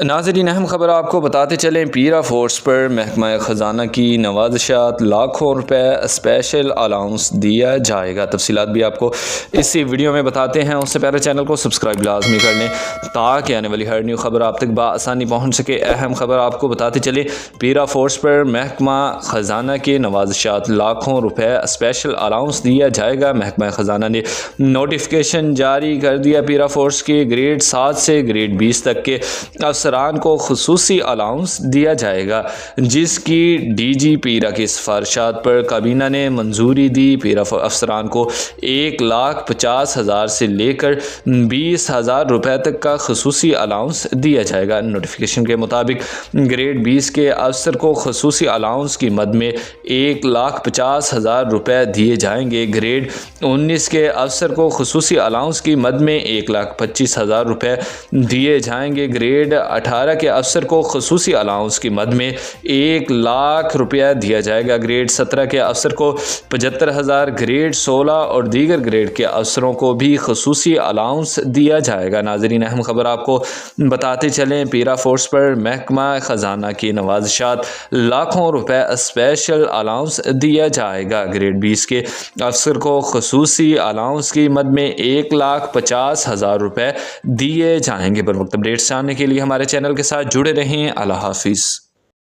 नाज़रीन, अहम खबर आपको बताते चलें, पीरा फोर्स पर महकमा ख़जाना की नवाज़शात, लाखों रुपए स्पेशल अलाउंस दिया जाएगा। तफसीलात भी आपको इसी वीडियो में बताते हैं। उससे पहले चैनल को सब्सक्राइब लाजमी कर लें ताकि आने वाली हर न्यू खबर आप तक बआसानी पहुँच सके। अहम खबर आपको बताते चले, पीरा फोर्स पर महकमा ख़जाना के नवाज़शात, लाखों रुपए स्पेशल अलाउंस दिया जाएगा। महकमा ख़जाना ने नोटिफिकेशन जारी कर दिया। पीरा फोर्स के ग्रेड 7 से ग्रेड 20 तक के अफसरान को खुसूसी अलाउंस दिया जाएगा, जिसकी डीजी पीरा की सिफारिशात पर काबीना ने मंजूरी दी। पीरा अफसरान को 1,50,000 से लेकर 20,000 रुपये तक का खुसूसी अलाउंस दिया जाएगा। नोटिफिकेशन के मुताबिक ग्रेड 20 के अफसर को खुसूसी अलाउंस की मद में 1,50,000 रुपये दिए जाएंगे। ग्रेड 19 के अफसर को खुसूसी अलाउंस की मद में 1,25,000 रुपये दिए जाएंगे। ग्रेड 18 के अफसर को खुसूसी अलाउंस की मद में 1,00,000 रुपया दिया जाएगा। ग्रेड 17 के अफसर को 75,000, ग्रेड 16 और दीगर ग्रेड के अफसरों को भी खुसूसी अलाउंस दिया जाएगा। नाज़रीन, अहम खबर आपको बताते चलें, पीरा फोर्स पर महकमा ख़जाना की नवाज़शात, लाखों रुपए स्पेशल अलाउंस दिया जाएगा। ग्रेड 20 के अफसर को खुसूसी अलाउंस की मद में 1,50,000 रुपये दिए जाएंगे। बर वक्त अपडेट्स जानने के लिए हमारे चैनल के साथ जुड़े रहें। अल्लाह हाफिज़।